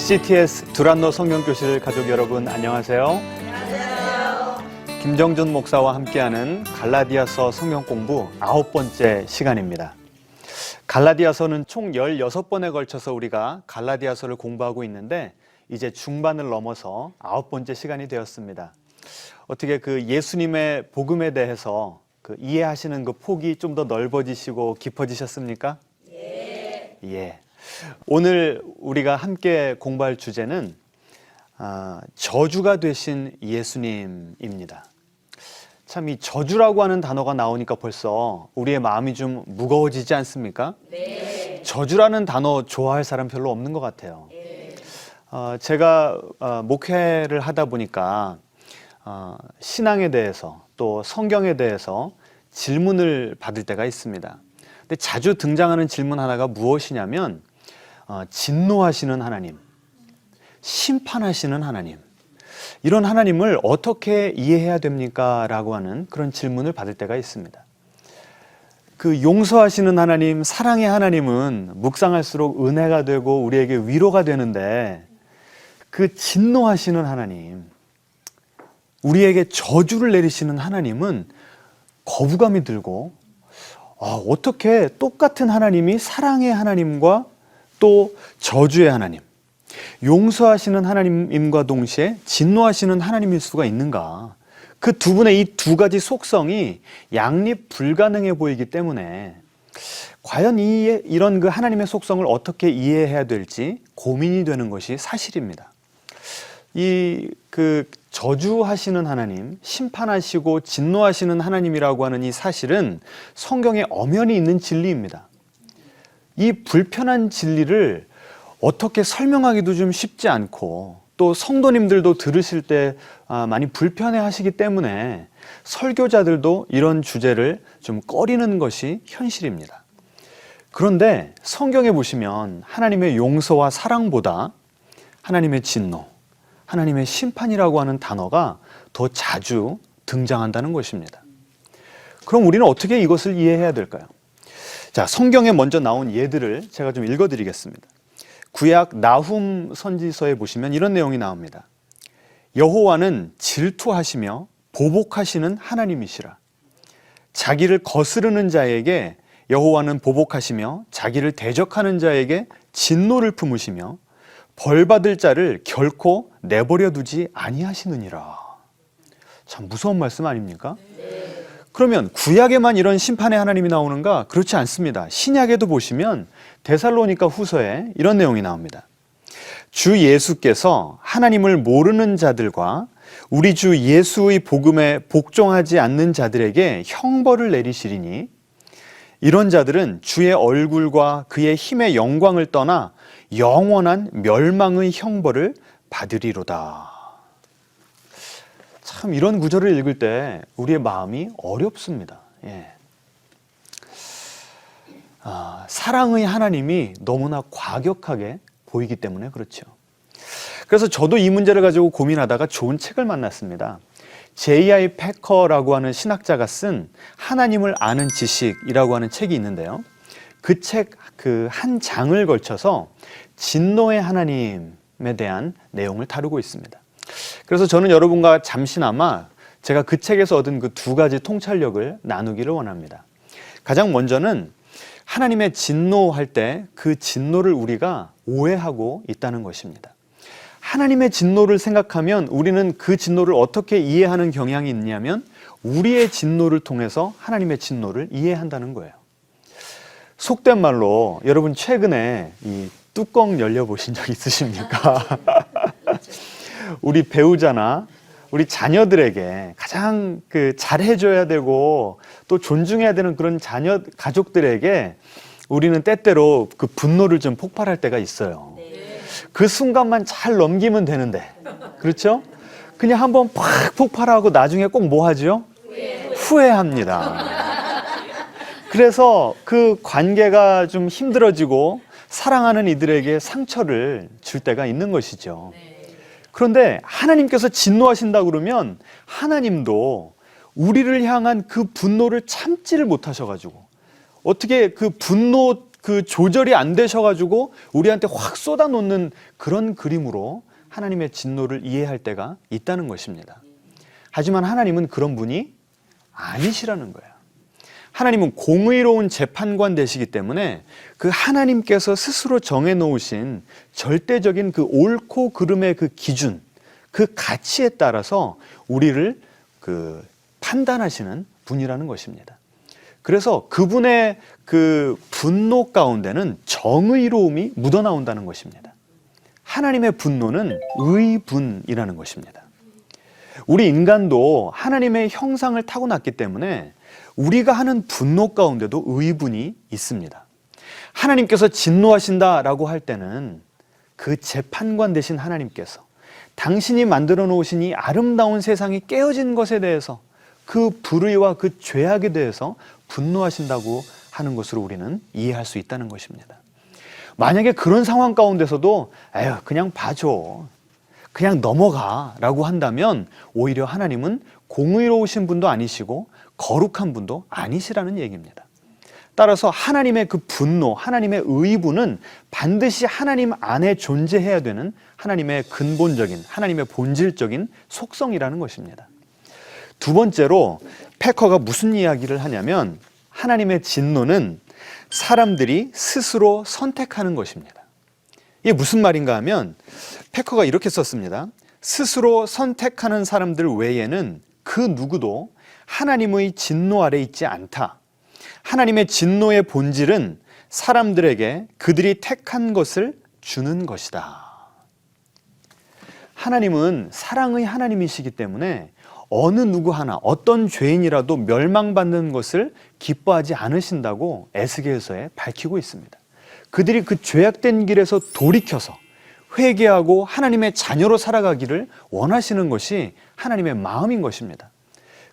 CTS 두란노 성경교실 가족 여러분 안녕하세요. 안녕하세요. 김정준 목사와 함께하는 갈라디아서 성경 공부 9번째 시간입니다. 갈라디아서는 총 16번에 걸쳐서 우리가 갈라디아서를 공부하고 있는데 이제 중반을 넘어서 9번째 시간이 되었습니다. 어떻게 그 예수님의 복음에 대해서 이해하시는 그 폭이 좀 더 넓어지시고 깊어지셨습니까? 예. 오늘 우리가 함께 공부할 주제는 저주가 되신 예수님입니다. 참 이 저주라고 하는 단어가 나오니까 벌써 우리의 마음이 좀 무거워지지 않습니까? 네. 저주라는 단어 좋아할 사람 별로 없는 것 같아요. 네. 제가 목회를 하다 보니까 신앙에 대해서 또 성경에 대해서 질문을 받을 때가 있습니다. 근데 자주 등장하는 질문 하나가 무엇이냐면 진노하시는 하나님, 심판하시는 하나님, 이런 하나님을 어떻게 이해해야 됩니까? 라고 하는 그런 질문을 받을 때가 있습니다. 그 용서하시는 하나님, 사랑의 하나님은 묵상할수록 은혜가 되고 우리에게 위로가 되는데 그 진노하시는 하나님, 우리에게 저주를 내리시는 하나님은 거부감이 들고 어떻게 똑같은 하나님이 사랑의 하나님과 또 저주의 하나님, 용서하시는 하나님과 동시에 진노하시는 하나님일 수가 있는가? 그 두 분의 이 두 가지 속성이 양립 불가능해 보이기 때문에 과연 이런 그 하나님의 속성을 어떻게 이해해야 될지 고민이 되는 것이 사실입니다. 그 저주하시는 하나님, 심판하시고 진노하시는 하나님이라고 하는 이 사실은 성경에 엄연히 있는 진리입니다. 이 불편한 진리를 어떻게 설명하기도 좀 쉽지 않고 또 성도님들도 들으실 때 많이 불편해 하시기 때문에 설교자들도 이런 주제를 좀 꺼리는 것이 현실입니다. 그런데 성경에 보시면 하나님의 용서와 사랑보다 하나님의 진노, 하나님의 심판이라고 하는 단어가 더 자주 등장한다는 것입니다. 그럼 우리는 어떻게 이것을 이해해야 될까요? 자, 성경에 먼저 나온 예들을 제가 좀 읽어드리겠습니다. 구약 나훔 선지서에 보시면 이런 내용이 나옵니다. 여호와는 질투하시며 보복하시는 하나님이시라. 자기를 거스르는 자에게 여호와는 보복하시며 자기를 대적하는 자에게 진노를 품으시며 벌받을 자를 결코 내버려 두지 아니하시느니라. 참 무서운 말씀 아닙니까? 그러면 구약에만 이런 심판의 하나님이 나오는가? 그렇지 않습니다. 신약에도 보시면 데살로니가 후서에 이런 내용이 나옵니다. 주 예수께서 하나님을 모르는 자들과 우리 주 예수의 복음에 복종하지 않는 자들에게 형벌을 내리시리니 이런 자들은 주의 얼굴과 그의 힘의 영광을 떠나 영원한 멸망의 형벌을 받으리로다. 참 이런 구절을 읽을 때 우리의 마음이 어렵습니다. 사랑의 하나님이 너무나 과격하게 보이기 때문에 그렇죠. 그래서 저도 이 문제를 가지고 고민하다가 좋은 책을 만났습니다. J.I. 패커라고 하는 신학자가 쓴 하나님을 아는 지식이라고 하는 책이 있는데요. 그 책 그 한 장을 걸쳐서 진노의 하나님에 대한 내용을 다루고 있습니다. 그래서 저는 여러분과 잠시나마 제가 그 책에서 얻은 그 두 가지 통찰력을 나누기를 원합니다. 가장 먼저는 하나님의 진노할 때 그 진노를 우리가 오해하고 있다는 것입니다. 하나님의 진노를 생각하면 우리는 그 진노를 어떻게 이해하는 경향이 있냐면 우리의 진노를 통해서 하나님의 진노를 이해한다는 거예요. 속된 말로 여러분 최근에 이 뚜껑 열려보신 적 있으십니까? 우리 배우자나 우리 자녀들에게 가장 잘해줘야 되고 또 존중해야 되는 그런 가족들에게 우리는 때때로 그 분노를 좀 폭발할 때가 있어요. 그 순간만 잘 넘기면 되는데, 그렇죠? 그냥 한번 팍 폭발하고 나중에 꼭 뭐 하죠? 후회합니다. 그래서 그 관계가 좀 힘들어지고 사랑하는 이들에게 상처를 줄 때가 있는 것이죠. 그런데 하나님께서 진노하신다 그러면 하나님도 우리를 향한 그 분노를 참지를 못하셔가지고 어떻게 그 분노 그 조절이 안 되셔가지고 우리한테 확 쏟아놓는 그런 그림으로 하나님의 진노를 이해할 때가 있다는 것입니다. 하지만 하나님은 그런 분이 아니시라는 거예요. 하나님은 공의로운 재판관 되시기 때문에 그 하나님께서 스스로 정해놓으신 절대적인 그 옳고 그름의 그 기준, 그 가치에 따라서 우리를 그 판단하시는 분이라는 것입니다. 그래서 그분의 그 분노 가운데는 정의로움이 묻어나온다는 것입니다. 하나님의 분노는 의분이라는 것입니다. 우리 인간도 하나님의 형상을 타고났기 때문에 우리가 하는 분노 가운데도 의분이 있습니다. 하나님께서 진노하신다라고 할 때는 그 재판관 되신 하나님께서 당신이 만들어 놓으신 이 아름다운 세상이 깨어진 것에 대해서 그 불의와 그 죄악에 대해서 분노하신다고 하는 것으로 우리는 이해할 수 있다는 것입니다. 만약에 그런 상황 가운데서도 에휴 그냥 봐줘, 그냥 넘어가 라고 한다면 오히려 하나님은 공의로우신 분도 아니시고 거룩한 분도 아니시라는 얘기입니다. 따라서 하나님의 그 분노, 하나님의 의분은 반드시 하나님 안에 존재해야 되는 하나님의 근본적인, 하나님의 본질적인 속성이라는 것입니다. 두 번째로 패커가 무슨 이야기를 하냐면 하나님의 진노는 사람들이 스스로 선택하는 것입니다. 이게 무슨 말인가 하면 패커가 이렇게 썼습니다. 스스로 선택하는 사람들 외에는 그 누구도 하나님의 진노 아래 있지 않다. 하나님의 진노의 본질은 사람들에게 그들이 택한 것을 주는 것이다. 하나님은 사랑의 하나님이시기 때문에 어느 누구 하나, 어떤 죄인이라도 멸망받는 것을 기뻐하지 않으신다고 에스겔서에 밝히고 있습니다. 그들이 그 죄악된 길에서 돌이켜서 회개하고 하나님의 자녀로 살아가기를 원하시는 것이 하나님의 마음인 것입니다.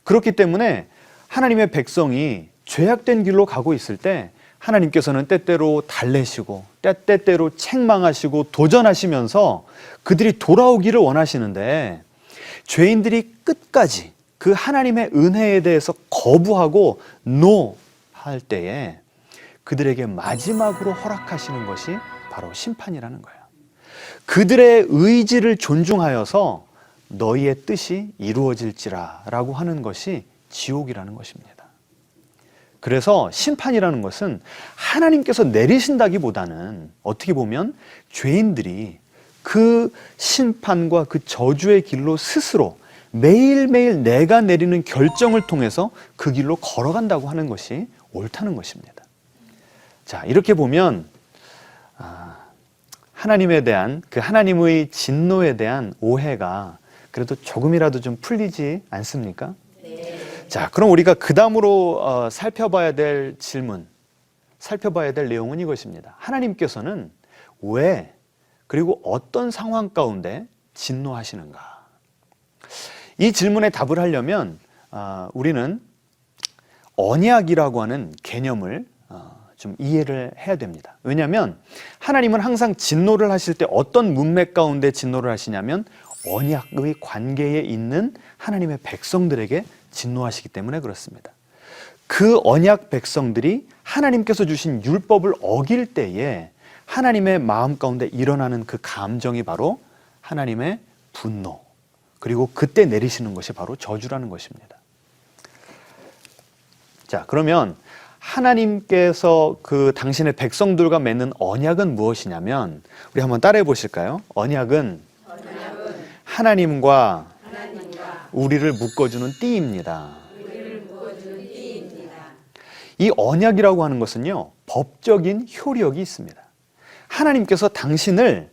그렇기 때문에 하나님의 백성이 죄악된 길로 가고 있을 때 하나님께서는 때때로 달래시고 때때로 책망하시고 도전하시면서 그들이 돌아오기를 원하시는데 죄인들이 끝까지 그 하나님의 은혜에 대해서 거부하고 NO 할 때에 그들에게 마지막으로 허락하시는 것이 바로 심판이라는 거예요. 그들의 의지를 존중하여서 너희의 뜻이 이루어질지라 라고 하는 것이 지옥이라는 것입니다. 그래서 심판이라는 것은 하나님께서 내리신다기보다는 어떻게 보면 죄인들이 그 심판과 그 저주의 길로 스스로 매일매일 내가 내리는 결정을 통해서 그 길로 걸어간다고 하는 것이 옳다는 것입니다. 자, 이렇게 보면 하나님에 대한 그 하나님의 진노에 대한 오해가 그래도 조금이라도 좀 풀리지 않습니까? 네. 자, 그럼 우리가 그 다음으로 살펴봐야 될 질문, 살펴봐야 될 내용은 이것입니다. 하나님께서는 왜 그리고 어떤 상황 가운데 진노하시는가? 이 질문에 답을 하려면 우리는 언약이라고 하는 개념을 좀 이해를 해야 됩니다. 왜냐하면 하나님은 항상 진노를 하실 때 어떤 문맥 가운데 진노를 하시냐면 언약의 관계에 있는 하나님의 백성들에게 진노하시기 때문에 그렇습니다. 그 언약 백성들이 하나님께서 주신 율법을 어길 때에 하나님의 마음 가운데 일어나는 그 감정이 바로 하나님의 분노, 그리고 그때 내리시는 것이 바로 저주라는 것입니다. 자, 그러면 하나님께서 그 당신의 백성들과 맺는 언약은 무엇이냐면 우리 한번 따라해 보실까요? 언약은 하나님과 우리를 묶어주는 띠입니다. 이 언약이라고 하는 것은요, 법적인 효력이 있습니다. 하나님께서 당신의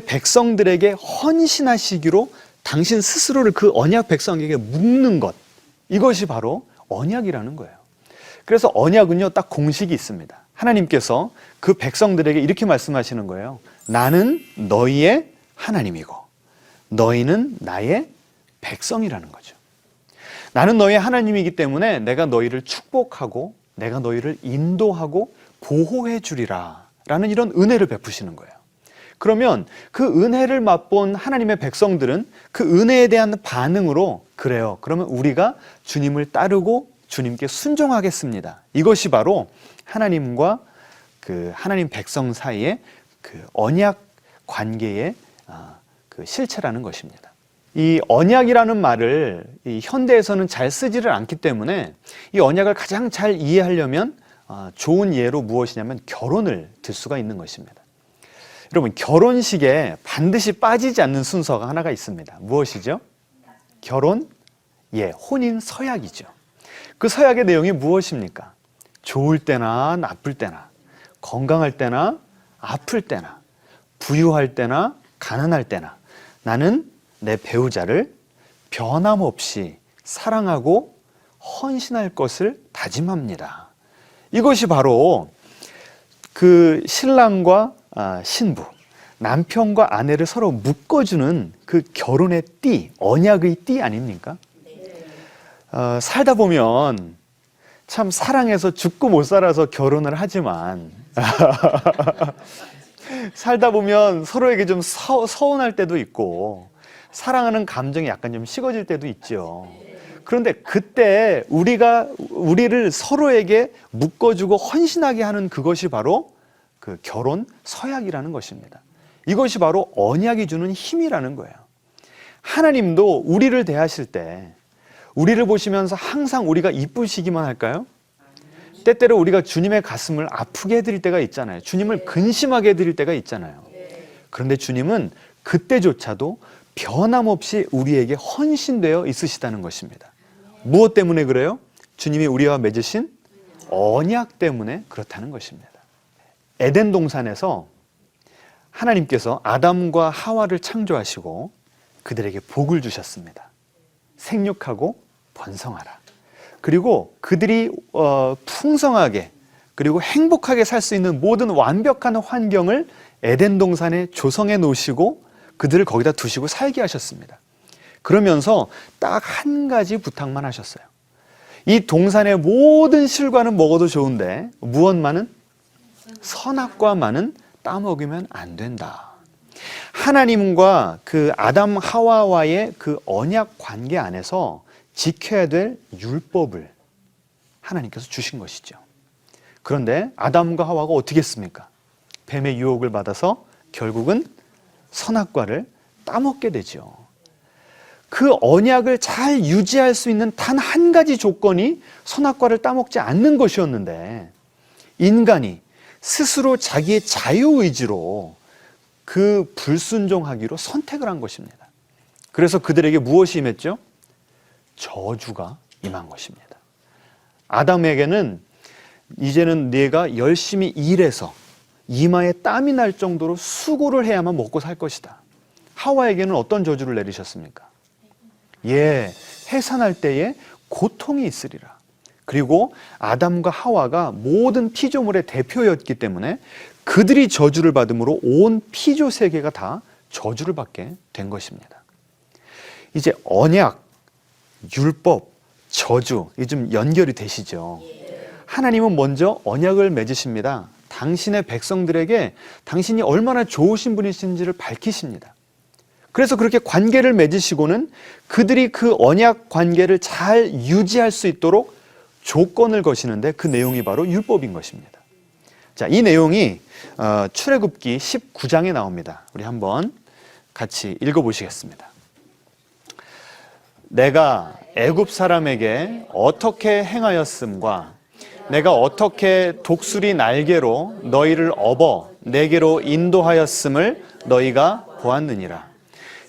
백성들에게 헌신하시기로 당신 스스로를 그 언약 백성에게 묶는 것, 이것이 바로 언약이라는 거예요. 그래서 언약은요, 딱 공식이 있습니다. 하나님께서 그 백성들에게 이렇게 말씀하시는 거예요. 나는 너희의 하나님이고 너희는 나의 백성이라는 거죠. 나는 너희의 하나님이기 때문에 내가 너희를 축복하고 내가 너희를 인도하고 보호해 주리라 라는 이런 은혜를 베푸시는 거예요. 그러면 그 은혜를 맛본 하나님의 백성들은 그 은혜에 대한 반응으로 그래요, 그러면 우리가 주님을 따르고 주님께 순종하겠습니다. 이것이 바로 하나님과 그 하나님 백성 사이의 그 언약 관계의 그 실체라는 것입니다. 이 언약이라는 말을 이 현대에서는 잘 쓰지를 않기 때문에 이 언약을 가장 잘 이해하려면 좋은 예로 무엇이냐면 결혼을 들 수가 있는 것입니다. 여러분, 결혼식에 반드시 빠지지 않는 순서가 하나가 있습니다. 무엇이죠? 결혼, 혼인 서약이죠. 그 서약의 내용이 무엇입니까? 좋을 때나 나쁠 때나, 건강할 때나 아플 때나, 부유할 때나 가난할 때나 나는 내 배우자를 변함없이 사랑하고 헌신할 것을 다짐합니다. 이것이 바로 그 신랑과 신부, 남편과 아내를 서로 묶어주는 그 결혼의 띠, 언약의 띠 아닙니까? 살다 보면 참 사랑해서 죽고 못 살아서 결혼을 하지만 살다 보면 서로에게 좀 서운할 때도 있고 사랑하는 감정이 약간 좀 식어질 때도 있죠. 그런데 그때 우리를 서로에게 묶어주고 헌신하게 하는 그것이 바로 그 결혼 서약이라는 것입니다. 이것이 바로 언약이 주는 힘이라는 거예요. 하나님도 우리를 대하실 때 우리를 보시면서 항상 우리가 이쁘시기만 할까요? 때때로 우리가 주님의 가슴을 아프게 해드릴 때가 있잖아요. 주님을 근심하게 해드릴 때가 있잖아요. 그런데 주님은 그때조차도 변함없이 우리에게 헌신되어 있으시다는 것입니다. 무엇 때문에 그래요? 주님이 우리와 맺으신 언약 때문에 그렇다는 것입니다. 에덴 동산에서 하나님께서 아담과 하와를 창조하시고 그들에게 복을 주셨습니다. 생육하고 번성하라. 그리고 그들이 풍성하게 그리고 행복하게 살 수 있는 모든 완벽한 환경을 에덴 동산에 조성해 놓으시고 그들을 거기다 두시고 살게 하셨습니다. 그러면서 딱 한 가지 부탁만 하셨어요. 이 동산의 모든 실과는 먹어도 좋은데 무엇만은? 선악과만은 따먹으면 안 된다. 하나님과 그 아담 하와와의 그 언약 관계 안에서 지켜야 될 율법을 하나님께서 주신 것이죠. 그런데 아담과 하와가 어떻게 했습니까? 뱀의 유혹을 받아서 결국은 선악과를 따먹게 되죠. 그 언약을 잘 유지할 수 있는 단 한 가지 조건이 선악과를 따먹지 않는 것이었는데 인간이 스스로 자기의 자유의지로 그 불순종하기로 선택을 한 것입니다. 그래서 그들에게 무엇이 임했죠? 저주가 임한 것입니다. 아담에게는 이제는 네가 열심히 일해서 이마에 땀이 날 정도로 수고를 해야만 먹고 살 것이다. 하와에게는 어떤 저주를 내리셨습니까? 해산할 때에 고통이 있으리라. 그리고 아담과 하와가 모든 피조물의 대표였기 때문에 그들이 저주를 받음으로 온 피조 세계가 다 저주를 받게 된 것입니다. 이제 언약, 율법, 저주, 이게 좀 연결이 되시죠? 하나님은 먼저 언약을 맺으십니다. 당신의 백성들에게 당신이 얼마나 좋으신 분이신지를 밝히십니다. 그래서 그렇게 관계를 맺으시고는 그들이 그 언약 관계를 잘 유지할 수 있도록 조건을 거시는데 그 내용이 바로 율법인 것입니다. 자, 이 내용이 출애굽기 19장에 나옵니다. 우리 한번 같이 읽어보시겠습니다. 내가 애굽 사람에게 어떻게 행하였음과 내가 어떻게 독수리 날개로 너희를 업어 내게로 인도하였음을 너희가 보았느니라.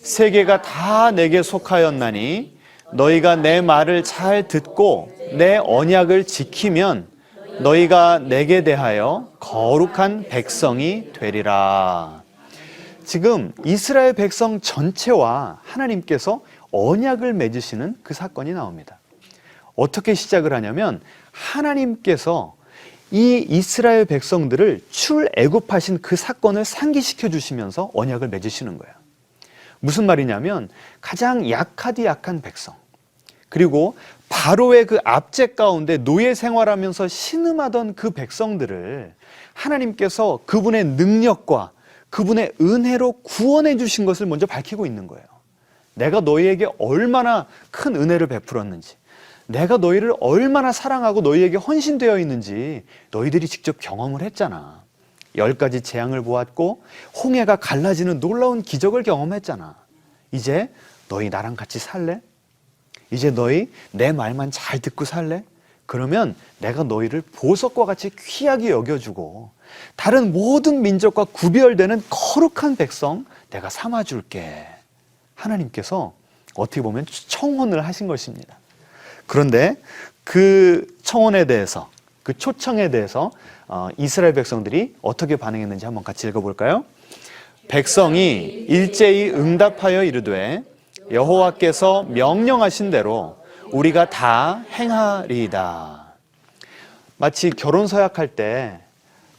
세계가 다 내게 속하였나니 너희가 내 말을 잘 듣고 내 언약을 지키면 너희가 내게 대하여 거룩한 백성이 되리라. 지금 이스라엘 백성 전체와 하나님께서 언약을 맺으시는 그 사건이 나옵니다. 어떻게 시작을 하냐면 하나님께서 이 이스라엘 백성들을 출애굽하신 그 사건을 상기시켜 주시면서 언약을 맺으시는 거예요. 무슨 말이냐면 가장 약하디 약한 백성, 그리고 바로의 그 압제 가운데 노예 생활하면서 신음하던 그 백성들을 하나님께서 그분의 능력과 그분의 은혜로 구원해 주신 것을 먼저 밝히고 있는 거예요. 내가 너희에게 얼마나 큰 은혜를 베풀었는지, 내가 너희를 얼마나 사랑하고 너희에게 헌신되어 있는지 너희들이 직접 경험을 했잖아. 10가지 재앙을 보았고 홍해가 갈라지는 놀라운 기적을 경험했잖아. 이제 너희 나랑 같이 살래? 이제 너희 내 말만 잘 듣고 살래? 그러면 내가 너희를 보석과 같이 귀하게 여겨주고 다른 모든 민족과 구별되는 거룩한 백성 내가 삼아줄게. 하나님께서 어떻게 보면 청혼을 하신 것입니다. 그런데 그 청혼에 대해서, 그 초청에 대해서 이스라엘 백성들이 어떻게 반응했는지 한번 같이 읽어볼까요? 백성이 일제히 응답하여 이르되 여호와께서 명령하신 대로 우리가 다 행하리이다. 마치 결혼 서약할 때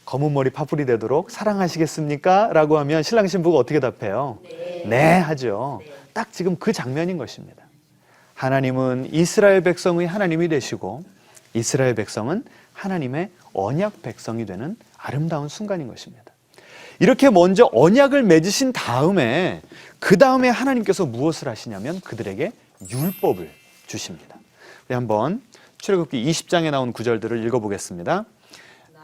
검은 머리 파뿌리 되도록 사랑하시겠습니까? 라고 하면 신랑 신부가 어떻게 답해요? 네 하죠. 딱 지금 그 장면인 것입니다. 하나님은 이스라엘 백성의 하나님이 되시고 이스라엘 백성은 하나님의 언약 백성이 되는 아름다운 순간인 것입니다. 이렇게 먼저 언약을 맺으신 다음에 그 다음에 하나님께서 무엇을 하시냐면 그들에게 율법을 주십니다. 우리 한번 출애굽기 20장에 나온 구절들을 읽어보겠습니다.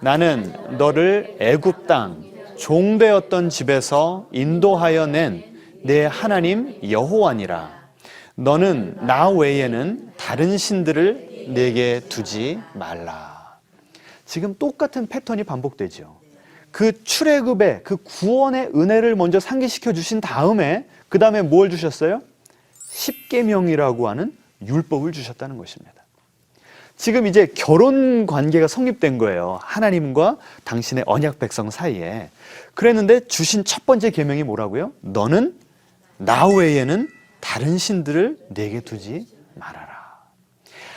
나는 너를 애굽 땅 종되었던 집에서 인도하여 낸 내 하나님 여호와니라. 너는 나 외에는 다른 신들을 내게 두지 말라. 지금 똑같은 패턴이 반복되죠. 그 출애굽의 그 구원의 은혜를 먼저 상기시켜 주신 다음에 그 다음에 뭘 주셨어요? 십계명이라고 하는 율법을 주셨다는 것입니다. 지금 이제 결혼 관계가 성립된 거예요. 하나님과 당신의 언약 백성 사이에. 그랬는데 주신 첫 번째 계명이 뭐라고요? 너는 나 외에는 다른 신들을 내게 두지 말아라.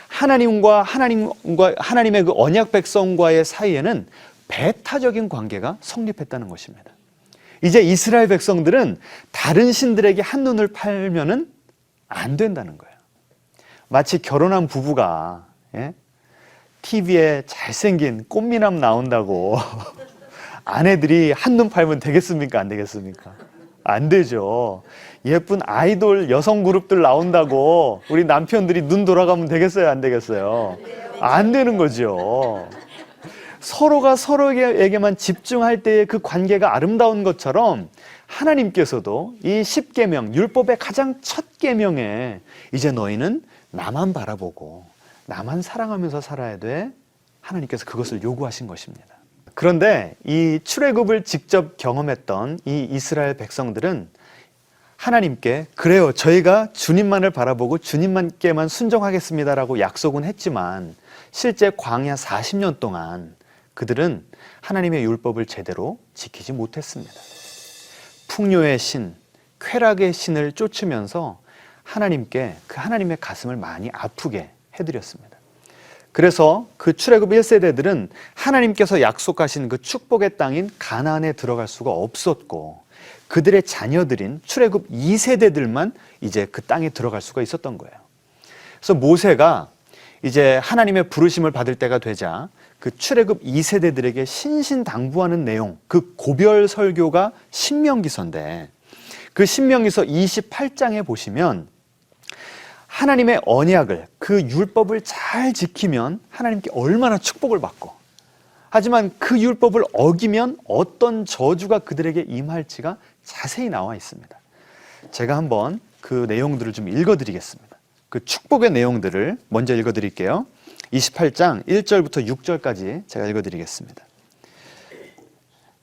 하나님의 그 언약 백성과의 사이에는 배타적인 관계가 성립했다는 것입니다. 이제 이스라엘 백성들은 다른 신들에게 한눈을 팔면은 안 된다는 거예요. 마치 결혼한 부부가 TV에 잘생긴 꽃미남 나온다고 아내들이 한눈 팔면 되겠습니까? 안 되겠습니까? 안 되죠. 예쁜 아이돌 여성 그룹들 나온다고 우리 남편들이 눈 돌아가면 되겠어요? 안 되겠어요? 안 되는 거죠. 서로가 서로에게만 집중할 때의 그 관계가 아름다운 것처럼 하나님께서도 이 십계명, 율법의 가장 첫 계명에 이제 너희는 나만 바라보고 나만 사랑하면서 살아야 돼. 하나님께서 그것을 요구하신 것입니다. 그런데 이 출애굽을 직접 경험했던 이 이스라엘 백성들은 하나님께 그래요, 저희가 주님만을 바라보고 주님만께만 순종하겠습니다라고 약속은 했지만 실제 광야 40년 동안 그들은 하나님의 율법을 제대로 지키지 못했습니다. 풍요의 신, 쾌락의 신을 쫓으면서 하나님께 그 하나님의 가슴을 많이 아프게 해드렸습니다. 그래서 그 출애굽 1세대들은 하나님께서 약속하신 그 축복의 땅인 가나안에 들어갈 수가 없었고 그들의 자녀들인 출애굽 2세대들만 이제 그 땅에 들어갈 수가 있었던 거예요. 그래서 모세가 이제 하나님의 부르심을 받을 때가 되자 그 출애굽 2세대들에게 신신당부하는 내용, 그 고별 설교가 신명기서인데 그 신명기서 28장에 보시면 하나님의 언약을, 그 율법을 잘 지키면 하나님께 얼마나 축복을 받고 하지만 그 율법을 어기면 어떤 저주가 그들에게 임할지가 자세히 나와 있습니다. 제가 한번 그 내용들을 좀 읽어드리겠습니다. 그 축복의 내용들을 먼저 읽어드릴게요. 28장 1절부터 6절까지 제가 읽어드리겠습니다.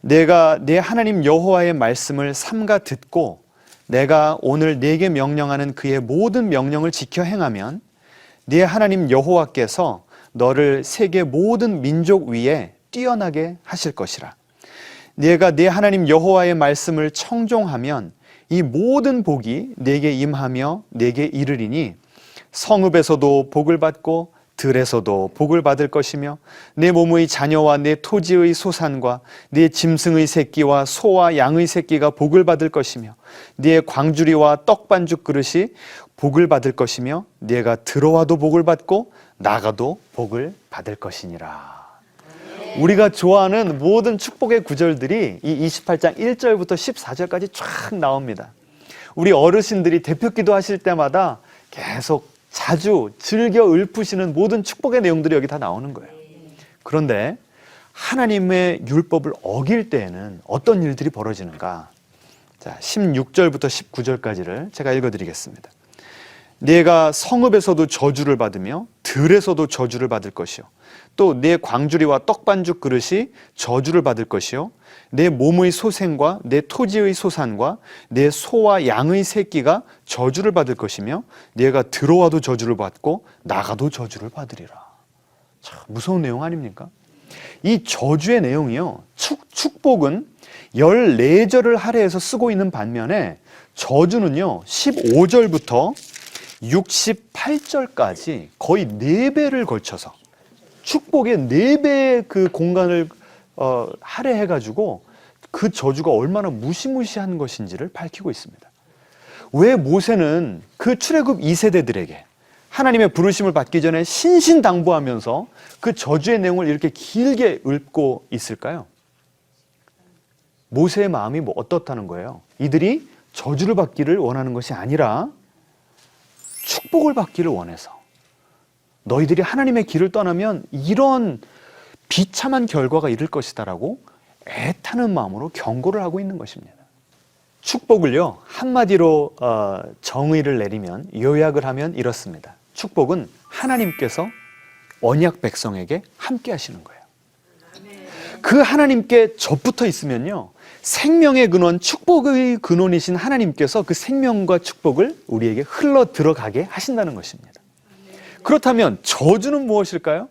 내가 내 하나님 여호와의 말씀을 삼가 듣고 내가 오늘 네게 명령하는 그의 모든 명령을 지켜 행하면 네 하나님 여호와께서 너를 세계 모든 민족 위에 뛰어나게 하실 것이라. 네가 네 하나님 여호와의 말씀을 청종하면 이 모든 복이 네게 임하며 네게 이르리니 성읍에서도 복을 받고 들에서도 복을 받을 것이며 내 몸의 자녀와 내 토지의 소산과 내 짐승의 새끼와 소와 양의 새끼가 복을 받을 것이며 네 광주리와 떡반죽 그릇이 복을 받을 것이며 네가 들어와도 복을 받고 나가도 복을 받을 것이니라. 우리가 좋아하는 모든 축복의 구절들이 이 28장 1절부터 14절까지 쫙 나옵니다. 우리 어르신들이 대표기도 하실 때마다 계속 자주 즐겨 읊으시는 모든 축복의 내용들이 여기 다 나오는 거예요. 그런데 하나님의 율법을 어길 때에는 어떤 일들이 벌어지는가? 자, 16절부터 19절까지를 제가 읽어드리겠습니다. 네가 성읍에서도 저주를 받으며 들에서도 저주를 받을 것이요 또 네 광주리와 떡반죽 그릇이 저주를 받을 것이요 내 몸의 소생과 내 토지의 소산과 내 소와 양의 새끼가 저주를 받을 것이며 네가 들어와도 저주를 받고 나가도 저주를 받으리라. 참 무서운 내용 아닙니까? 이 저주의 내용이요, 축복은 14절을 할애해서 쓰고 있는 반면에 저주는요 15절부터 68절까지 거의 4배를 걸쳐서 축복의 4배의 그 공간을 할애해가지고 그 저주가 얼마나 무시무시한 것인지를 밝히고 있습니다. 왜 모세는 그 출애굽 2세대들에게 하나님의 부르심을 받기 전에 신신당부하면서 그 저주의 내용을 이렇게 길게 읊고 있을까요? 모세의 마음이 어떻다는 거예요? 이들이 저주를 받기를 원하는 것이 아니라 축복을 받기를 원해서 너희들이 하나님의 길을 떠나면 이런 비참한 결과가 이를 것이다라고 애타는 마음으로 경고를 하고 있는 것입니다. 축복을요, 한마디로 정의를 내리면, 요약을 하면 이렇습니다. 축복은 하나님께서 언약 백성에게 함께 하시는 거예요. 그 하나님께 접붙어 있으면요, 생명의 근원, 축복의 근원이신 하나님께서 그 생명과 축복을 우리에게 흘러 들어가게 하신다는 것입니다. 그렇다면 저주는 무엇일까요?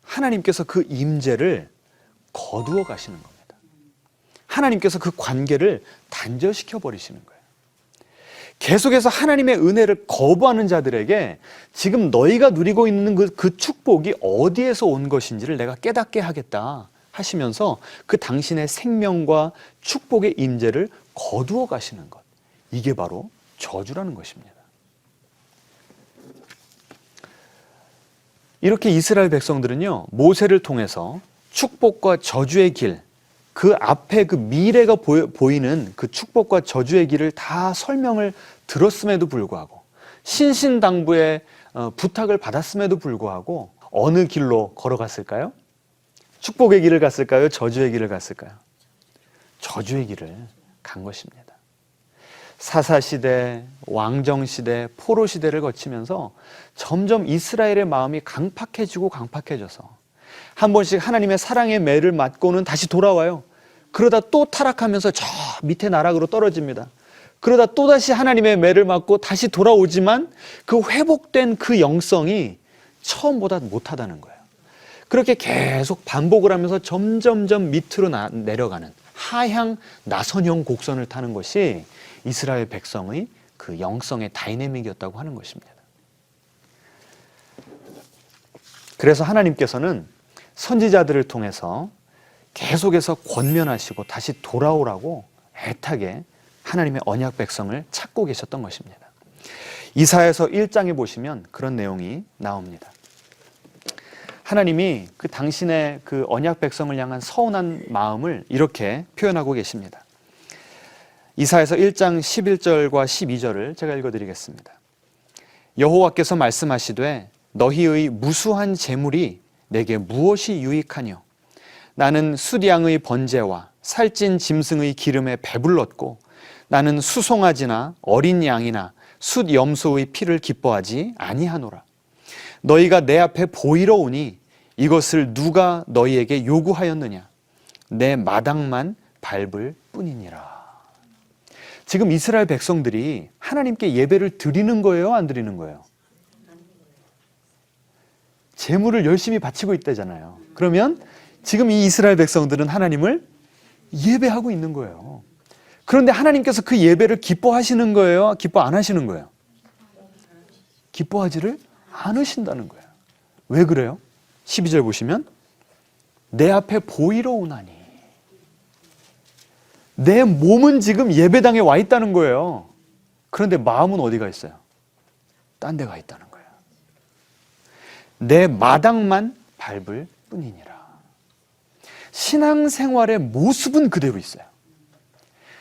하나님께서 그 임재를 거두어 가시는 겁니다. 하나님께서 그 관계를 단절시켜 버리시는 거예요. 계속해서 하나님의 은혜를 거부하는 자들에게 지금 너희가 누리고 있는 그 축복이 어디에서 온 것인지를 내가 깨닫게 하겠다 하시면서 그 당신의 생명과 축복의 임재를 거두어 가시는 것, 이게 바로 저주라는 것입니다. 이렇게 이스라엘 백성들은요, 모세를 통해서 축복과 저주의 길, 그 앞에 그 미래가 보이는 그 축복과 저주의 길을 다 설명을 들었음에도 불구하고, 신신당부의 부탁을 받았음에도 불구하고 어느 길로 걸어갔을까요? 축복의 길을 갔을까요? 저주의 길을 갔을까요? 저주의 길을 간 것입니다. 사사시대, 왕정시대, 포로시대를 거치면서 점점 이스라엘의 마음이 강팍해지고 강팍해져서 한 번씩 하나님의 사랑의 매를 맞고는 다시 돌아와요. 그러다 또 타락하면서 저 밑에 나락으로 떨어집니다. 그러다 또다시 하나님의 매를 맞고 다시 돌아오지만 그 회복된 그 영성이 처음보다 못하다는 거예요. 그렇게 계속 반복을 하면서 점점점 밑으로 내려가는 하향 나선형 곡선을 타는 것이 이스라엘 백성의 그 영성의 다이내믹이었다고 하는 것입니다. 그래서 하나님께서는 선지자들을 통해서 계속해서 권면하시고 다시 돌아오라고 애타게 하나님의 언약 백성을 찾고 계셨던 것입니다. 이사야서 1장에 보시면 그런 내용이 나옵니다. 하나님이 그 당신의 그 언약 백성을 향한 서운한 마음을 이렇게 표현하고 계십니다. 이사야서 1장 11절과 12절을 제가 읽어드리겠습니다. 여호와께서 말씀하시되 너희의 무수한 재물이 내게 무엇이 유익하뇨? 나는 숫양의 번제와 살찐 짐승의 기름에 배불렀고 나는 수송아지나 어린 양이나 숫 염소의 피를 기뻐하지 아니하노라. 너희가 내 앞에 보이러 오니 이것을 누가 너희에게 요구하였느냐? 내 마당만 밟을 뿐이니라. 지금 이스라엘 백성들이 하나님께 예배를 드리는 거예요? 안 드리는 거예요? 제물을 열심히 바치고 있다잖아요. 그러면 지금 이 이스라엘 백성들은 하나님을 예배하고 있는 거예요. 그런데 하나님께서 그 예배를 기뻐하시는 거예요? 기뻐 안 하시는 거예요? 기뻐하지를 않으신다는 거예요. 왜 그래요? 12절 보시면 내 앞에 보이러 오나니, 내 몸은 지금 예배당에 와 있다는 거예요. 그런데 마음은 어디가 있어요? 딴 데 가 있다는 거예요. 내 마당만 밟을 뿐이니라. 신앙생활의 모습은 그대로 있어요.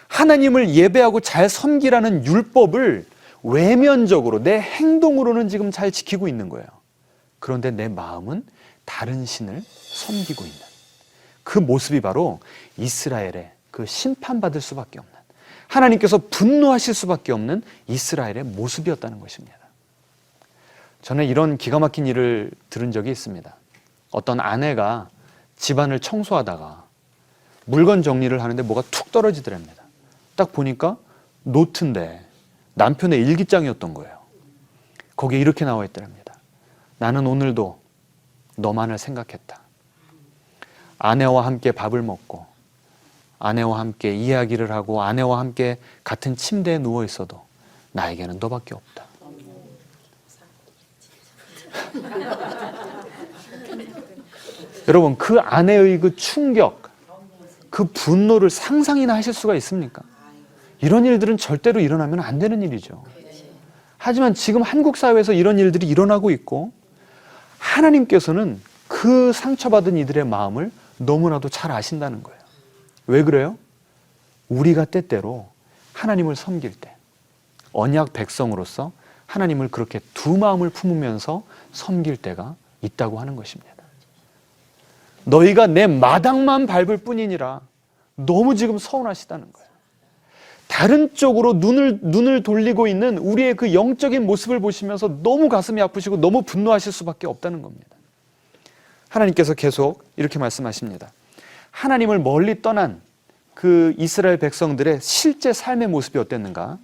하나님을 예배하고 잘 섬기라는 율법을 외면적으로 내 행동으로는 지금 잘 지키고 있는 거예요. 그런데 내 마음은 다른 신을 섬기고 있는, 그 모습이 바로 이스라엘의 그 심판받을 수밖에 없는, 하나님께서 분노하실 수밖에 없는 이스라엘의 모습이었다는 것입니다. 저는 이런 기가 막힌 일을 들은 적이 있습니다. 어떤 아내가 집안을 청소하다가 물건 정리를 하는데 뭐가 툭 떨어지더랍니다. 딱 보니까 노트인데 남편의 일기장이었던 거예요. 거기에 이렇게 나와 있더랍니다. 나는 오늘도 너만을 생각했다. 아내와 함께 밥을 먹고 아내와 함께 이야기를 하고 아내와 함께 같은 침대에 누워 있어도 나에게는 너밖에 없다. 여러분, 그 아내의 그 충격, 그 분노를 상상이나 하실 수가 있습니까? 이런 일들은 절대로 일어나면 안 되는 일이죠. 하지만 지금 한국 사회에서 이런 일들이 일어나고 있고, 하나님께서는 그 상처받은 이들의 마음을 너무나도 잘 아신다는 거예요. 왜 그래요? 우리가 때때로 하나님을 섬길 때, 언약 백성으로서 하나님을 그렇게 두 마음을 품으면서 섬길 때가 있다고 하는 것입니다. 너희가 내 마당만 밟을 뿐이니라. 너무 지금 서운하시다는 거예요. 다른 쪽으로 눈을 돌리고 있는 우리의 그 영적인 모습을 보시면서 너무 가슴이 아프시고 너무 분노하실 수밖에 없다는 겁니다. 하나님께서 계속 이렇게 말씀하십니다. 하나님을 멀리 떠난 그 이스라엘 백성들의 실제 삶의 모습이 어땠는가?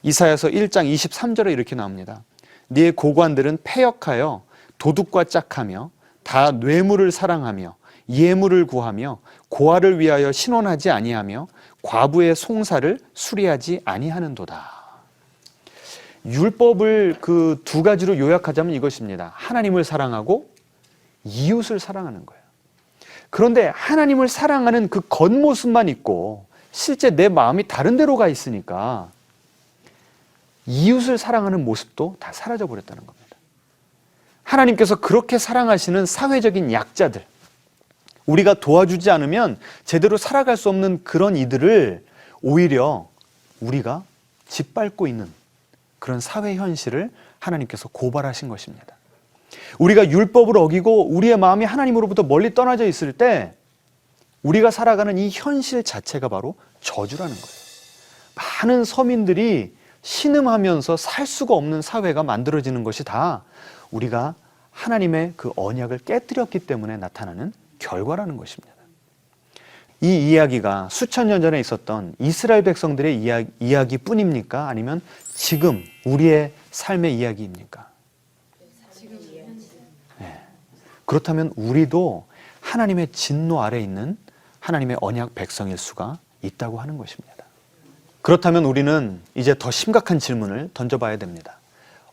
이사야서 1장 23절에 이렇게 나옵니다. 네 고관들은 패역하여 도둑과 짝하며 다 뇌물을 사랑하며 예물을 구하며 고아를 위하여 신원하지 아니하며 과부의 송사를 수리하지 아니하는도다. 율법을 그 두 가지로 요약하자면 이것입니다. 하나님을 사랑하고 이웃을 사랑하는 거예요. 그런데 하나님을 사랑하는 그 겉모습만 있고 실제 내 마음이 다른 데로 가 있으니까 이웃을 사랑하는 모습도 다 사라져 버렸다는 겁니다. 하나님께서 그렇게 사랑하시는 사회적인 약자들, 우리가 도와주지 않으면 제대로 살아갈 수 없는 그런 이들을 오히려 우리가 짓밟고 있는 그런 사회 현실을 하나님께서 고발하신 것입니다. 우리가 율법을 어기고 우리의 마음이 하나님으로부터 멀리 떠나져 있을 때 우리가 살아가는 이 현실 자체가 바로 저주라는 거예요. 많은 서민들이 신음하면서 살 수가 없는 사회가 만들어지는 것이 다 우리가 하나님의 그 언약을 깨뜨렸기 때문에 나타나는 결과라는 것입니다. 이 이야기가 수천 년 전에 있었던 이스라엘 백성들의 이야기뿐입니까? 아니면 지금 우리의 삶의 이야기입니까? 네. 그렇다면 우리도 하나님의 진노 아래에 있는 하나님의 언약 백성일 수가 있다고 하는 것입니다. 그렇다면 우리는 이제 더 심각한 질문을 던져봐야 됩니다.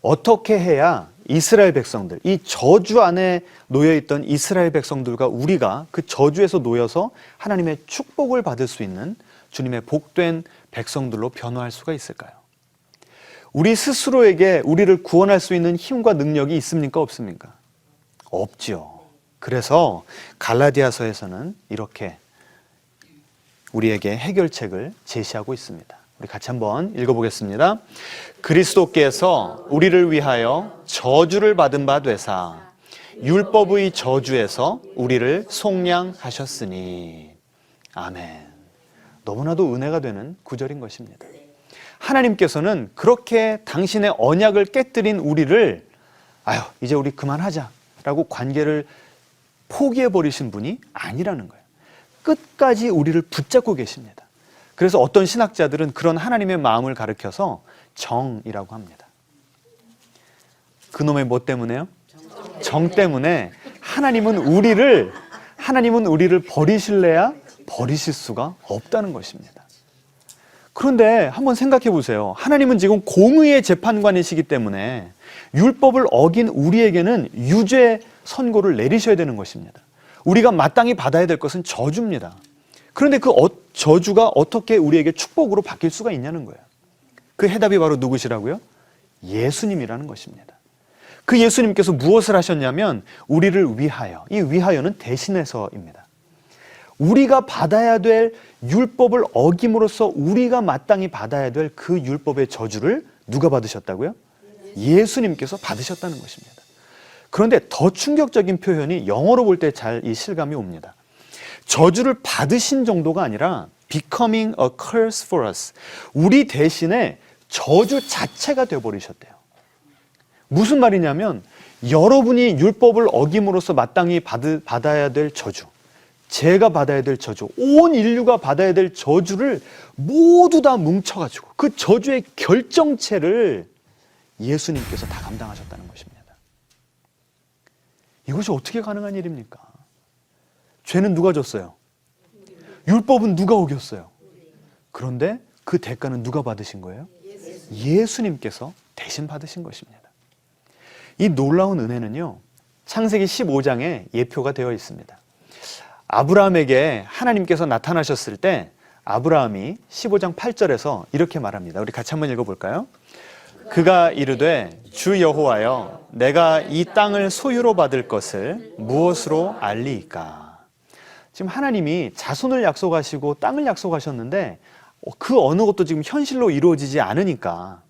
어떻게 해야 이스라엘 백성들, 이 저주 안에 놓여있던 이스라엘 백성들과 우리가 그 저주에서 놓여서 하나님의 축복을 받을 수 있는 주님의 복된 백성들로 변화할 수가 있을까요? 우리 스스로에게 우리를 구원할 수 있는 힘과 능력이 있습니까? 없습니까? 없죠. 그래서 갈라디아서에서는 이렇게 우리에게 해결책을 제시하고 있습니다. 우리 같이 한번 읽어보겠습니다. 그리스도께서 우리를 위하여 저주를 받은 바 되사 율법의 저주에서 우리를 속량하셨으니. 아멘. 너무나도 은혜가 되는 구절인 것입니다. 하나님께서는 그렇게 당신의 언약을 깨뜨린 우리를 이제 우리 그만하자라고 관계를 포기해버리신 분이 아니라는 거예요. 끝까지 우리를 붙잡고 계십니다. 그래서 어떤 신학자들은 그런 하나님의 마음을 가리켜서 정이라고 합니다. 그놈의 뭐 때문에요? 정 때문에 하나님은 우리를 버리실래야 버리실 수가 없다는 것입니다. 그런데 한번 생각해 보세요. 하나님은 지금 공의의 재판관이시기 때문에 율법을 어긴 우리에게는 유죄 선고를 내리셔야 되는 것입니다. 우리가 마땅히 받아야 될 것은 저주입니다. 그런데 그 저주가 어떻게 우리에게 축복으로 바뀔 수가 있냐는 거예요. 그 해답이 바로 누구시라고요? 예수님이라는 것입니다. 그 예수님께서 무엇을 하셨냐면 우리를 위하여, 이 위하여는 대신해서입니다. 우리가 받아야 될 율법을 어김으로써 우리가 마땅히 받아야 될 그 율법의 저주를 누가 받으셨다고요? 예수님께서 받으셨다는 것입니다. 그런데 더 충격적인 표현이 영어로 볼 때 잘 이 실감이 옵니다. 저주를 받으신 정도가 아니라 becoming a curse for us. 우리 대신에 저주 자체가 되어버리셨대요. 무슨 말이냐면 여러분이 율법을 어김으로써 마땅히 받아야 될 저주, 제가 받아야 될 저주, 온 인류가 받아야 될 저주를 모두 다 뭉쳐가지고 그 저주의 결정체를 예수님께서 다 감당하셨다는 것입니다. 이것이 어떻게 가능한 일입니까? 죄는 누가 졌어요? 율법은 누가 어겼어요? 그런데 그 대가는 누가 받으신 거예요? 예수님께서 대신 받으신 것입니다. 이 놀라운 은혜는요, 창세기 15장에 예표가 되어 있습니다. 아브라함에게 하나님께서 나타나셨을 때 아브라함이 15장 8절에서 이렇게 말합니다. 우리 같이 한번 읽어볼까요? 그가 이르되 주 여호와여 내가 이 땅을 소유로 받을 것을 무엇으로 알리이까? 지금 하나님이 자손을 약속하시고 땅을 약속하셨는데 그 어느 것도 지금 현실로 이루어지지 않으니까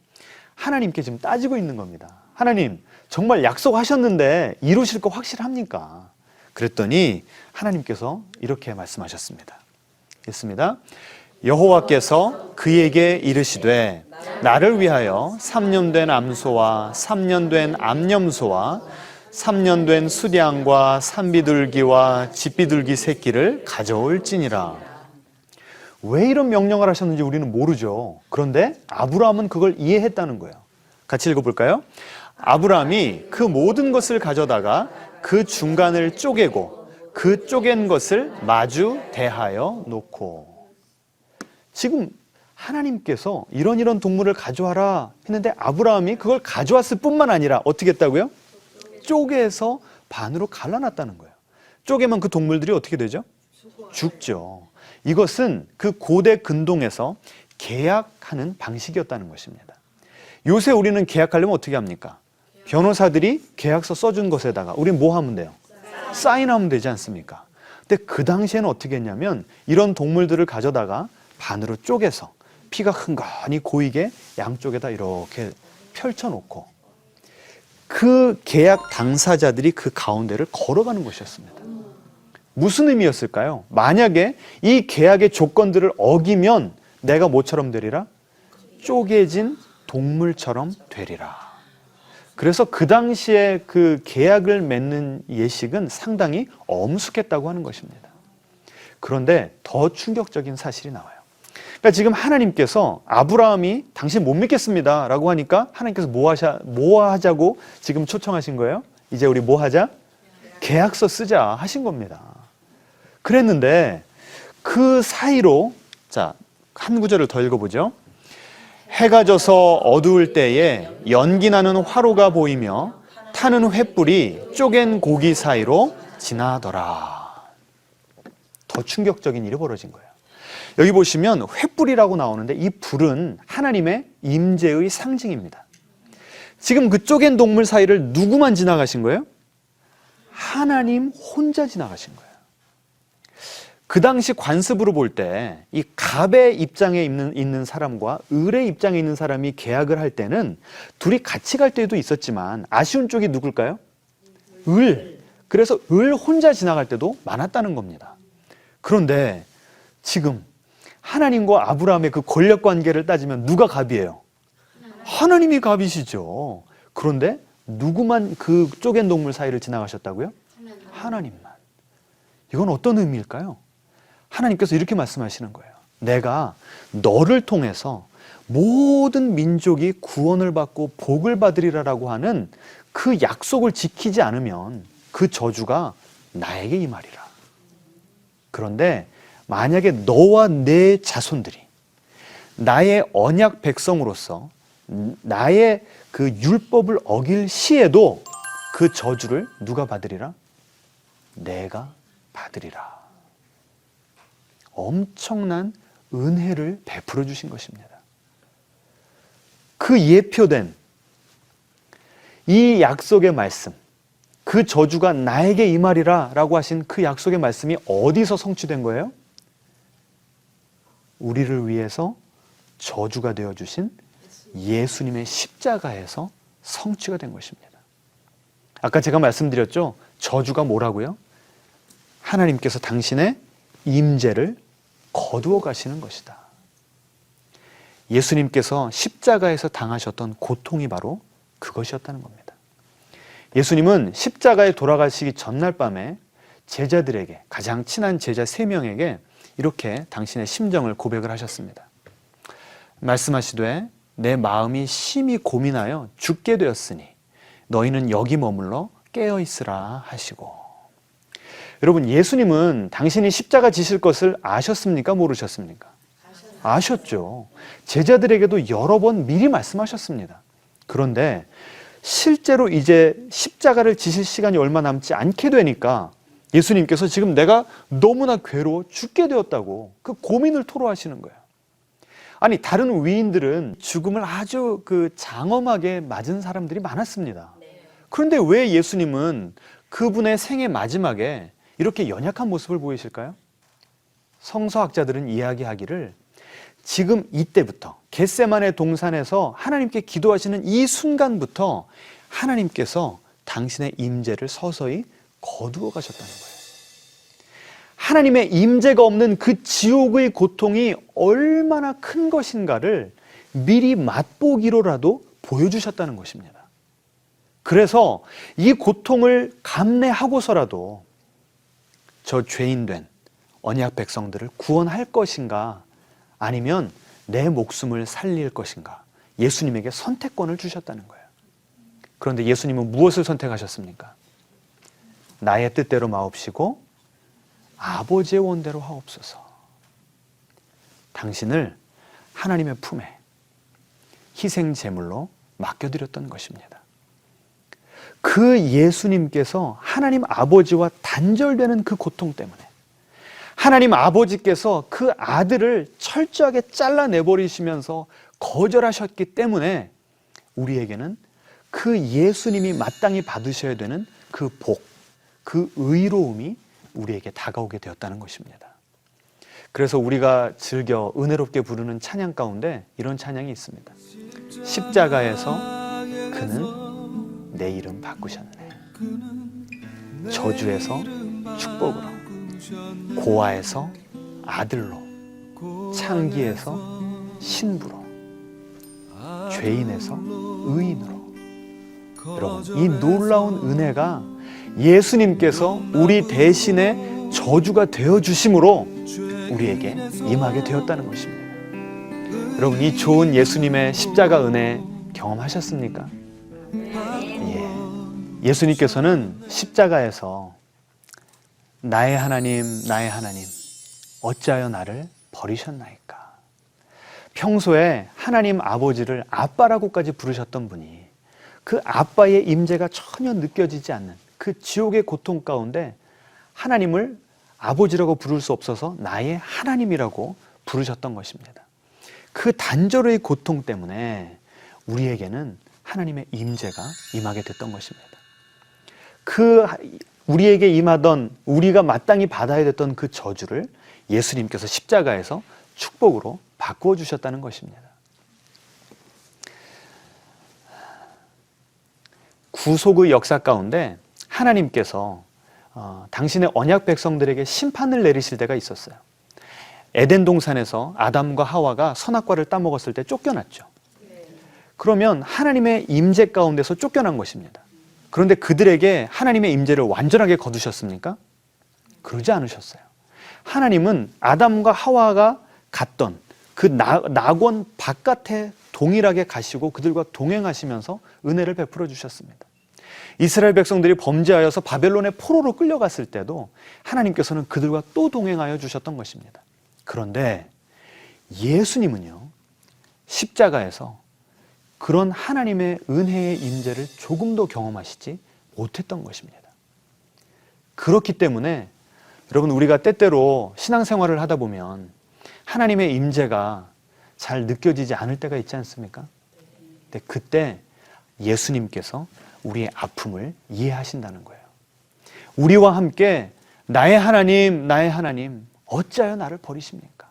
하나님께 지금 따지고 있는 겁니다. 하나님 정말 약속하셨는데 이루실 거 확실합니까? 그랬더니 하나님께서 이렇게 말씀하셨습니다. 읽습니다. 여호와께서 그에게 이르시되 나를 위하여 3년 된 암소와 3년 된 암염소와 3년 된 수량과 산비둘기와 집비둘기 새끼를 가져올지니라. 왜 이런 명령을 하셨는지 우리는 모르죠. 그런데 아브라함은 그걸 이해했다는 거예요. 같이 읽어볼까요? 아브라함이 그 모든 것을 가져다가 그 중간을 쪼개고 그 쪼갠 것을 마주 대하여 놓고. 지금 하나님께서 이런 동물을 가져와라 했는데 아브라함이 그걸 가져왔을 뿐만 아니라 어떻게 했다고요? 쪼개서 반으로 갈라놨다는 거예요. 쪼개면 그 동물들이 어떻게 되죠? 죽죠. 이것은 그 고대 근동에서 계약하는 방식이었다는 것입니다. 요새 우리는 계약하려면 어떻게 합니까? 변호사들이 계약서 써준 것에다가 우린 뭐 하면 돼요? 사인하면 되지 않습니까? 근데 그 당시에는 어떻게 했냐면 이런 동물들을 가져다가 반으로 쪼개서 피가 흥건히 고이게 양쪽에다 이렇게 펼쳐놓고 그 계약 당사자들이 그 가운데를 걸어가는 것이었습니다. 무슨 의미였을까요? 만약에 이 계약의 조건들을 어기면 내가 뭐처럼 되리라? 쪼개진 동물처럼 되리라. 그래서 그 당시에 그 계약을 맺는 예식은 상당히 엄숙했다고 하는 것입니다. 그런데 더 충격적인 사실이 나와요. 그러니까 지금 하나님께서 아브라함이 당신 못 믿겠습니다 라고 하니까 하나님께서 뭐 하자고 지금 초청하신 거예요? 이제 우리 뭐 하자? 계약서 쓰자 하신 겁니다. 그랬는데 그 사이로 자, 한 구절을 더 읽어보죠. 해가 져서 어두울 때에 연기나는 화로가 보이며 타는 횃불이 쪼갠 고기 사이로 지나더라. 더 충격적인 일이 벌어진 거예요. 여기 보시면 횃불이라고 나오는데 이 불은 하나님의 임재의 상징입니다. 지금 그 쪼갠 동물 사이를 누구만 지나가신 거예요? 하나님 혼자 지나가신 거예요. 그 당시 관습으로 볼 때 이 갑의 입장에 있는 사람과 을의 입장에 있는 사람이 계약을 할 때는 둘이 같이 갈 때도 있었지만 아쉬운 쪽이 누굴까요? 을. 그래서 을 혼자 지나갈 때도 많았다는 겁니다. 그런데 지금 하나님과 아브라함의 그 권력 관계를 따지면 누가 갑이에요? 하나님이 갑이시죠. 그런데 누구만 그 쪼갠 동물 사이를 지나가셨다고요? 하나님만. 이건 어떤 의미일까요? 하나님께서 이렇게 말씀하시는 거예요. 내가 너를 통해서 모든 민족이 구원을 받고 복을 받으리라라고 하는 그 약속을 지키지 않으면 그 저주가 나에게 임하리라. 그런데 만약에 너와 내 자손들이 나의 언약 백성으로서 나의 그 율법을 어길 시에도 그 저주를 누가 받으리라? 내가 받으리라. 엄청난 은혜를 베풀어 주신 것입니다. 그 예표된 이 약속의 말씀, 그 저주가 나에게 임하리라 라고 하신 그 약속의 말씀이 어디서 성취된 거예요? 우리를 위해서 저주가 되어주신 예수님의 십자가에서 성취가 된 것입니다. 아까 제가 말씀드렸죠? 저주가 뭐라고요? 하나님께서 당신의 임재를 거두어 가시는 것이다. 예수님께서 십자가에서 당하셨던 고통이 바로 그것이었다는 겁니다. 예수님은 십자가에 돌아가시기 전날 밤에 제자들에게, 가장 친한 제자 3명에게 이렇게 당신의 심정을 고백을 하셨습니다. 말씀하시되 내 마음이 심히 고민하여 죽게 되었으니 너희는 여기 머물러 깨어 있으라 하시고. 여러분, 예수님은 당신이 십자가 지실 것을 아셨습니까? 모르셨습니까? 아셨죠. 제자들에게도 여러 번 미리 말씀하셨습니다. 그런데 실제로 이제 십자가를 지실 시간이 얼마 남지 않게 되니까 예수님께서 지금 내가 너무나 괴로워 죽게 되었다고 그 고민을 토로하시는 거예요. 아니, 다른 위인들은 죽음을 아주 장엄하게 맞은 사람들이 많았습니다. 그런데 왜 예수님은 그분의 생애 마지막에 이렇게 연약한 모습을 보이실까요? 성서학자들은 이야기하기를 지금 이때부터 겟세마네 동산에서 하나님께 기도하시는 이 순간부터 하나님께서 당신의 임재를 서서히 거두어 가셨다는 거예요. 하나님의 임재가 없는 그 지옥의 고통이 얼마나 큰 것인가를 미리 맛보기로라도 보여주셨다는 것입니다. 그래서 이 고통을 감내하고서라도 저 죄인된 언약 백성들을 구원할 것인가, 아니면 내 목숨을 살릴 것인가, 예수님에게 선택권을 주셨다는 거예요. 그런데 예수님은 무엇을 선택하셨습니까? 나의 뜻대로 마옵시고 아버지의 원대로 하옵소서. 당신을 하나님의 품에 희생 제물로 맡겨드렸던 것입니다. 그 예수님께서 하나님 아버지와 단절되는 그 고통 때문에 하나님 아버지께서 그 아들을 철저하게 잘라내버리시면서 거절하셨기 때문에 우리에게는 그 예수님이 마땅히 받으셔야 되는 그 복, 그 의로움이 우리에게 다가오게 되었다는 것입니다. 그래서 우리가 즐겨 은혜롭게 부르는 찬양 가운데 이런 찬양이 있습니다. 십자가에서 그는 내 이름 바꾸셨네. 저주에서 축복으로, 고아에서 아들로, 창기에서 신부로, 죄인에서 의인으로. 여러분, 이 놀라운 은혜가 예수님께서 우리 대신에 저주가 되어주심으로 우리에게 임하게 되었다는 것입니다. 여러분, 이 좋은 예수님의 십자가 은혜 경험하셨습니까? 예수님께서는 십자가에서 나의 하나님, 나의 하나님, 어찌하여 나를 버리셨나이까? 평소에 하나님 아버지를 아빠라고까지 부르셨던 분이 그 아빠의 임재가 전혀 느껴지지 않는 그 지옥의 고통 가운데 하나님을 아버지라고 부를 수 없어서 나의 하나님이라고 부르셨던 것입니다. 그 단절의 고통 때문에 우리에게는 하나님의 임재가 임하게 됐던 것입니다. 그 우리에게 임하던, 우리가 마땅히 받아야 됐던 그 저주를 예수님께서 십자가에서 축복으로 바꾸어 주셨다는 것입니다. 구속의 역사 가운데 하나님께서 당신의 언약 백성들에게 심판을 내리실 때가 있었어요. 에덴 동산에서 아담과 하와가 선악과를 따먹었을 때 쫓겨났죠. 그러면 하나님의 임재 가운데서 쫓겨난 것입니다. 그런데 그들에게 하나님의 임재를 완전하게 거두셨습니까? 그러지 않으셨어요. 하나님은 아담과 하와가 갔던 그 낙원 바깥에 동일하게 가시고 그들과 동행하시면서 은혜를 베풀어 주셨습니다. 이스라엘 백성들이 범죄하여서 바벨론의 포로로 끌려갔을 때도 하나님께서는 그들과 또 동행하여 주셨던 것입니다. 그런데 예수님은요, 십자가에서 그런 하나님의 은혜의 임재를 조금도 경험하시지 못했던 것입니다. 그렇기 때문에 여러분, 우리가 때때로 신앙생활을 하다 보면 하나님의 임재가 잘 느껴지지 않을 때가 있지 않습니까? 근데 그때 예수님께서 우리의 아픔을 이해하신다는 거예요. 우리와 함께 나의 하나님, 나의 하나님, 어찌하여 나를 버리십니까?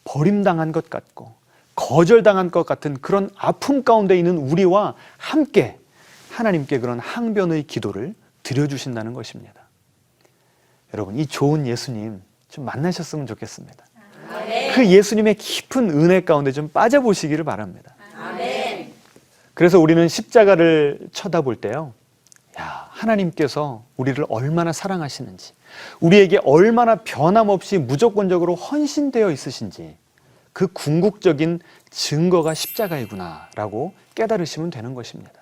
버림당한 것 같고 거절당한 것 같은 그런 아픔 가운데 있는 우리와 함께 하나님께 그런 항변의 기도를 드려주신다는 것입니다. 여러분, 이 좋은 예수님 좀 만나셨으면 좋겠습니다. 그 예수님의 깊은 은혜 가운데 좀 빠져보시기를 바랍니다. 그래서 우리는 십자가를 쳐다볼 때요, 하나님께서 우리를 얼마나 사랑하시는지, 우리에게 얼마나 변함없이 무조건적으로 헌신되어 있으신지, 그 궁극적인 증거가 십자가이구나라고 깨달으시면 되는 것입니다.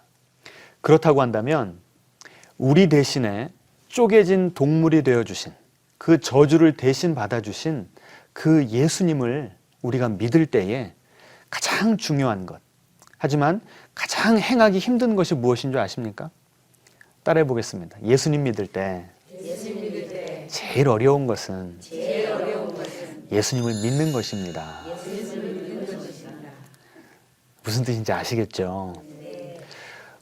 그렇다고 한다면 우리 대신에 쪼개진 동물이 되어주신, 그 저주를 대신 받아주신 그 예수님을 우리가 믿을 때에 가장 중요한 것, 하지만 가장 행하기 힘든 것이 무엇인 줄 아십니까? 따라해 보겠습니다. 예수님 믿을 때 제일 어려운 것은 예수님을 믿는 것입니다. 무슨 뜻인지 아시겠죠?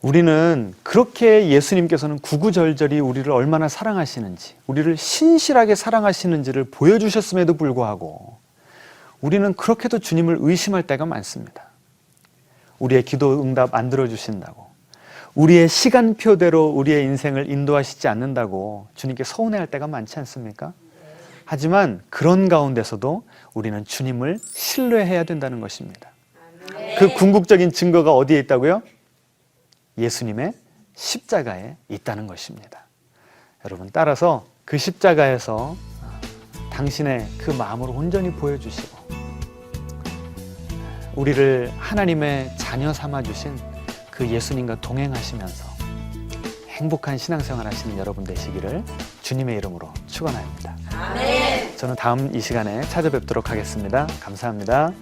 우리는 그렇게 예수님께서는 구구절절히 우리를 얼마나 사랑하시는지, 우리를 신실하게 사랑하시는지를 보여주셨음에도 불구하고 우리는 그렇게도 주님을 의심할 때가 많습니다. 우리의 기도 응답 안 들어주신다고, 우리의 시간표대로 우리의 인생을 인도하시지 않는다고 주님께 서운해할 때가 많지 않습니까? 하지만 그런 가운데서도 우리는 주님을 신뢰해야 된다는 것입니다. 그 궁극적인 증거가 어디에 있다고요? 예수님의 십자가에 있다는 것입니다. 여러분, 따라서 그 십자가에서 당신의 그 마음을 온전히 보여주시고 우리를 하나님의 자녀 삼아주신 그 예수님과 동행하시면서 행복한 신앙생활 하시는 여러분 되시기를 주님의 이름으로 축원합니다. 저는 다음 이 시간에 찾아뵙도록 하겠습니다. 감사합니다.